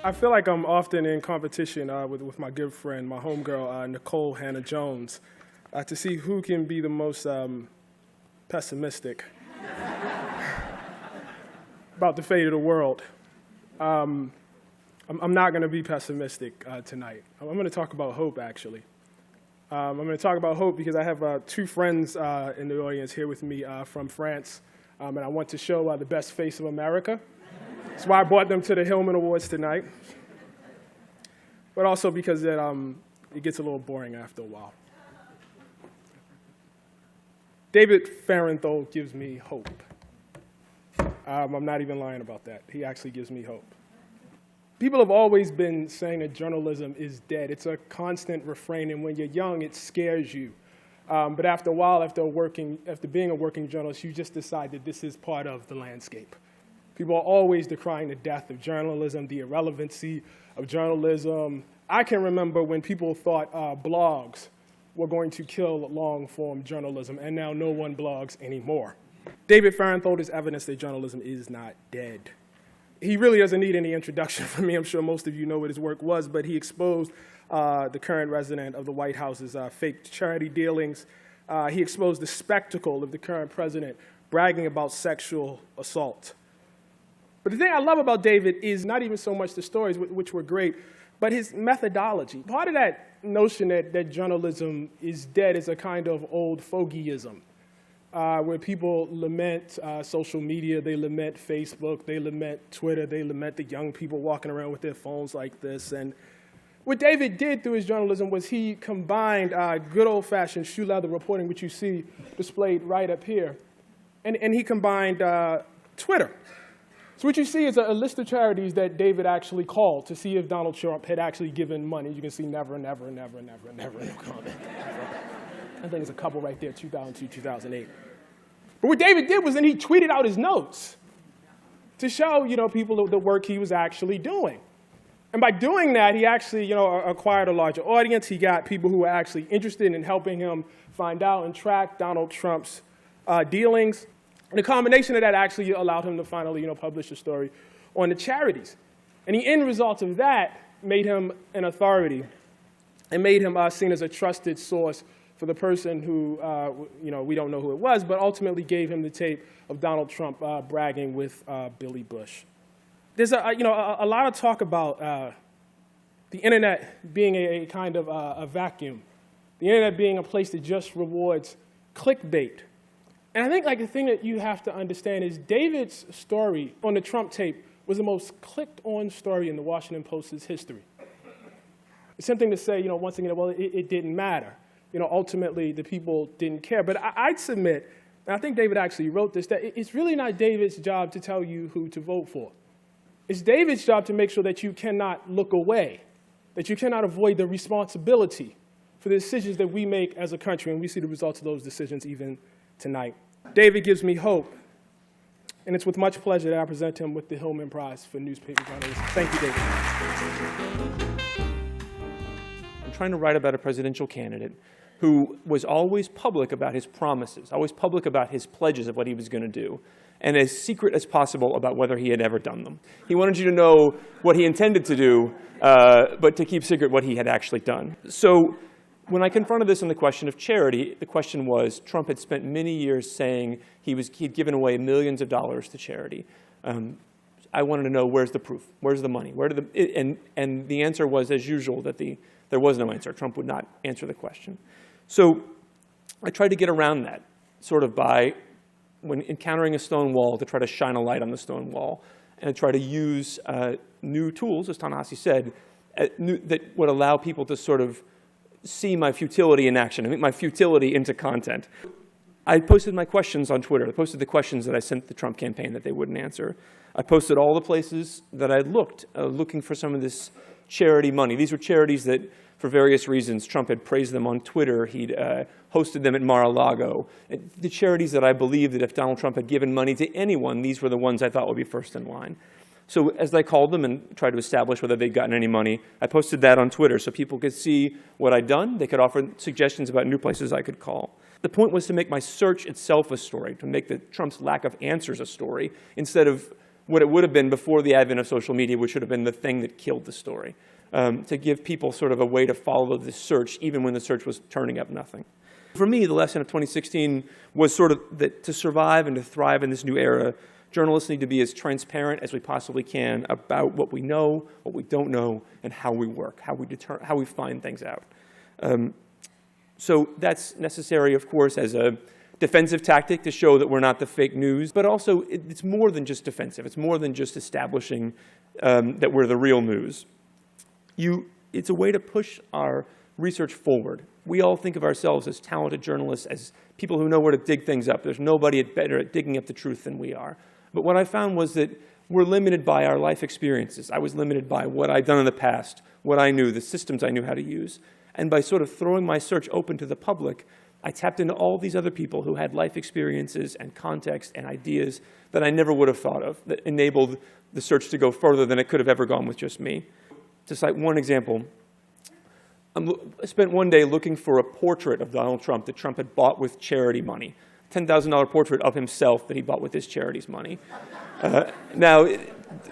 I feel like I'm often in competition with my good friend, my homegirl, Nicole Hannah-Jones, to see who can be the most pessimistic about the fate of the world. I'm not going to be pessimistic tonight. I'm going to talk about hope, actually. I'm going to talk about hope because I have two friends in the audience here with me from France, and I want to show the best face of America. That's why I brought them to the Hillman Awards tonight, but also because it gets a little boring after a while. David Fahrenthold gives me hope. I'm not even lying about that. He actually gives me hope. People have always been saying that journalism is dead. It's a constant refrain, and when you're young, it scares you. But after a while, after being a working journalist, you just decide that this is part of the landscape. People are always decrying the death of journalism, the irrelevancy of journalism. I can remember when people thought blogs were going to kill long-form journalism, and now no one blogs anymore. David Fahrenthold is evidence that journalism is not dead. He really doesn't need any introduction from me. I'm sure most of you know what his work was, but he exposed the current resident of the White House's fake charity dealings. He exposed the spectacle of the current president bragging about sexual assault. But the thing I love about David is not even so much the stories, which were great, but his methodology. Part of that notion that journalism is dead is a kind of old fogeyism, where people lament social media, they lament Facebook, they lament Twitter, they lament the young people walking around with their phones like this. And what David did through his journalism was he combined good old-fashioned shoe leather reporting, which you see displayed right up here, and he combined Twitter. So what you see is a list of charities that David actually called to see if Donald Trump had actually given money. You can see never, never, never, never, never, no comment. I think there's a couple right there, 2002, 2008. But what David did was then he tweeted out his notes to show, people the work he was actually doing. And by doing that, he actually, acquired a larger audience. He got people who were actually interested in helping him find out and track Donald Trump's dealings. And the combination of that actually allowed him to finally, publish a story on the charities. And the end result of that made him an authority and made him seen as a trusted source for the person who, we don't know who it was, but ultimately gave him the tape of Donald Trump bragging with Billy Bush. There's a lot of talk about the internet being a kind of a vacuum, the internet being a place that just rewards clickbait. And I think the thing that you have to understand is David's story on the Trump tape was the most clicked-on story in the Washington Post's history. It's something to say, once again, well, it didn't matter. Ultimately, the people didn't care. But I'd submit, and I think David actually wrote this, that it's really not David's job to tell you who to vote for. It's David's job to make sure that you cannot look away, that you cannot avoid the responsibility for the decisions that we make as a country, and we see the results of those decisions even tonight. David gives me hope, and it's with much pleasure that I present him with the Hillman Prize for Newspaper Journalism. Thank you, David. I'm trying to write about a presidential candidate who was always public about his promises, always public about his pledges of what he was going to do, and as secret as possible about whether he had ever done them. He wanted you to know what he intended to do, but to keep secret what he had actually done. So when I confronted this on the question of charity, the question was, Trump had spent many years saying he'd given away millions of dollars to charity. I wanted to know, where's the proof? Where's the money? And the answer was, as usual, that there was no answer. Trump would not answer the question. So I tried to get around that, sort of by, when encountering a stone wall, to try to shine a light on the stone wall and to try to use new tools, as Ta-Nehisi said, that would allow people to sort of see my futility in action, my futility into content. I posted my questions on Twitter. I posted the questions that I sent the Trump campaign that they wouldn't answer. I posted all the places that I'd looked, looking for some of this charity money. These were charities that, for various reasons, Trump had praised them on Twitter. He'd hosted them at Mar-a-Lago. The charities that I believed that if Donald Trump had given money to anyone, these were the ones I thought would be first in line. So as I called them and tried to establish whether they'd gotten any money, I posted that on Twitter so people could see what I'd done. They could offer suggestions about new places I could call. The point was to make my search itself a story, to make Trump's lack of answers a story, instead of what it would have been before the advent of social media, which should have been the thing that killed the story, to give people sort of a way to follow the search, even when the search was turning up nothing. For me, the lesson of 2016 was sort of that to survive and to thrive in this new era, journalists need to be as transparent as we possibly can about what we know, what we don't know, and how we work, how we find things out. So that's necessary, of course, as a defensive tactic to show that we're not the fake news, but also it's more than just defensive. It's more than just establishing that we're the real news. It's a way to push our research forward. We all think of ourselves as talented journalists, as people who know where to dig things up. There's nobody better at digging up the truth than we are. But what I found was that we're limited by our life experiences. I was limited by what I'd done in the past, what I knew, the systems I knew how to use. And by sort of throwing my search open to the public, I tapped into all these other people who had life experiences and context and ideas that I never would have thought of, that enabled the search to go further than it could have ever gone with just me. To cite one example, I spent one day looking for a portrait of Donald Trump that Trump had bought with charity money, $10,000 portrait of himself that he bought with his charity's money. Now,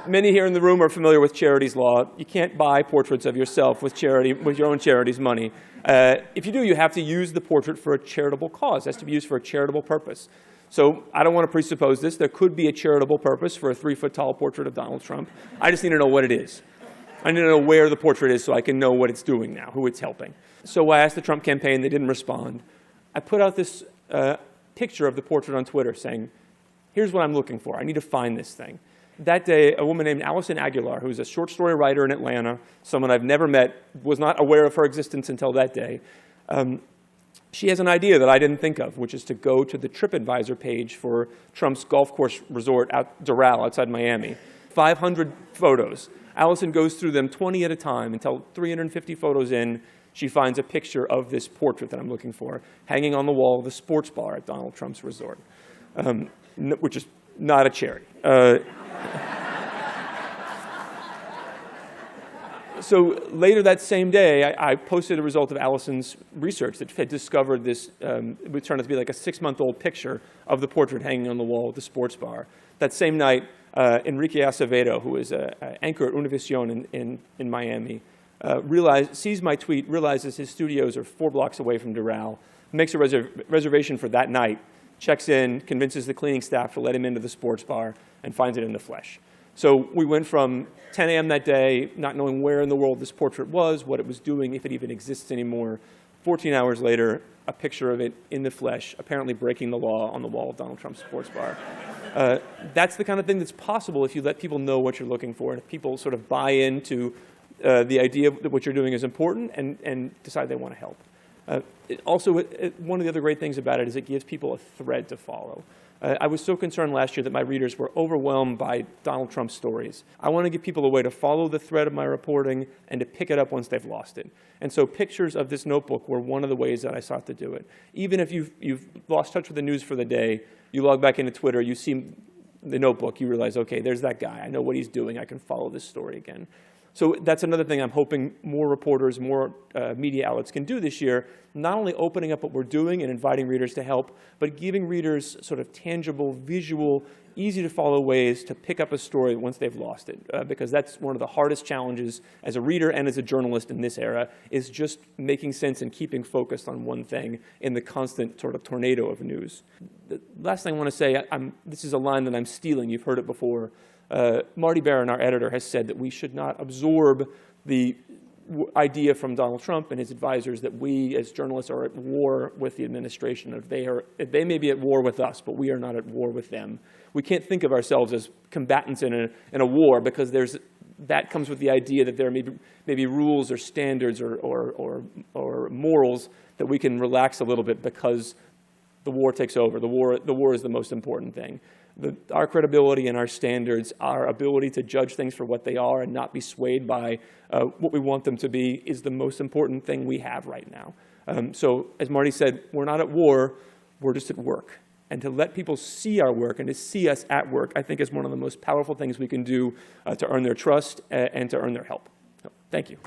many here in the room are familiar with charities law. You can't buy portraits of yourself with your own charity's money. If you do, you have to use the portrait for a charitable cause. It has to be used for a charitable purpose. So I don't want to presuppose this. There could be a charitable purpose for a 3-foot-tall portrait of Donald Trump. I just need to know what it is. I need to know where the portrait is so I can know what it's doing now, who it's helping. So I asked the Trump campaign. They didn't respond. I put out this picture of the portrait on Twitter saying, here's what I'm looking for. I need to find this thing. That day, a woman named Allison Aguilar, who's a short story writer in Atlanta, someone I've never met, was not aware of her existence until that day. She has an idea that I didn't think of, which is to go to the TripAdvisor page for Trump's golf course resort Doral outside Miami. 500 photos. Allison goes through them 20 at a time until 350 photos in, she finds a picture of this portrait that I'm looking for, hanging on the wall of the sports bar at Donald Trump's resort, which is not a charity. So later that same day, I posted a result of Allison's research that had discovered this, it would turn out to be like a 6-month-old picture of the portrait hanging on the wall of the sports bar. That same night, Enrique Acevedo, who is an anchor at Univision in Miami, sees my tweet, realizes his studios are 4 blocks away from Doral, makes a reservation for that night, checks in, convinces the cleaning staff to let him into the sports bar, and finds it in the flesh. So we went from 10 a.m. that day, not knowing where in the world this portrait was, what it was doing, if it even exists anymore. 14 hours later, a picture of it in the flesh, apparently breaking the law on the wall of Donald Trump's sports bar. That's the kind of thing that's possible if you let people know what you're looking for, and if people sort of buy into the idea that what you're doing is important and decide they want to help. One of the other great things about it is it gives people a thread to follow. I was so concerned last year that my readers were overwhelmed by Donald Trump stories. I want to give people a way to follow the thread of my reporting and to pick it up once they've lost it. And so pictures of this notebook were one of the ways that I sought to do it. Even if you've lost touch with the news for the day, you log back into Twitter, you see the notebook, you realize, okay, there's that guy. I know what he's doing. I can follow this story again. So that's another thing I'm hoping more reporters, more media outlets can do this year, not only opening up what we're doing and inviting readers to help, but giving readers sort of tangible, visual, easy to follow ways to pick up a story once they've lost it. Because that's one of the hardest challenges as a reader and as a journalist in this era, is just making sense and keeping focused on one thing in the constant sort of tornado of news. The last thing I want to say, this is a line that I'm stealing. You've heard it before. Marty Barron, our editor, has said that we should not absorb the idea from Donald Trump and his advisors that we as journalists are at war with the administration. They may be at war with us, but we are not at war with them. We can't think of ourselves as combatants in a war, because that comes with the idea that there may be rules or standards or morals that we can relax a little bit because the war takes over. The war is the most important thing. Our credibility and our standards, our ability to judge things for what they are and not be swayed by what we want them to be, is the most important thing we have right now. So as Marty said, we're not at war, we're just at work. And to let people see our work and to see us at work, I think is one of the most powerful things we can do to earn their trust and to earn their help. So, thank you.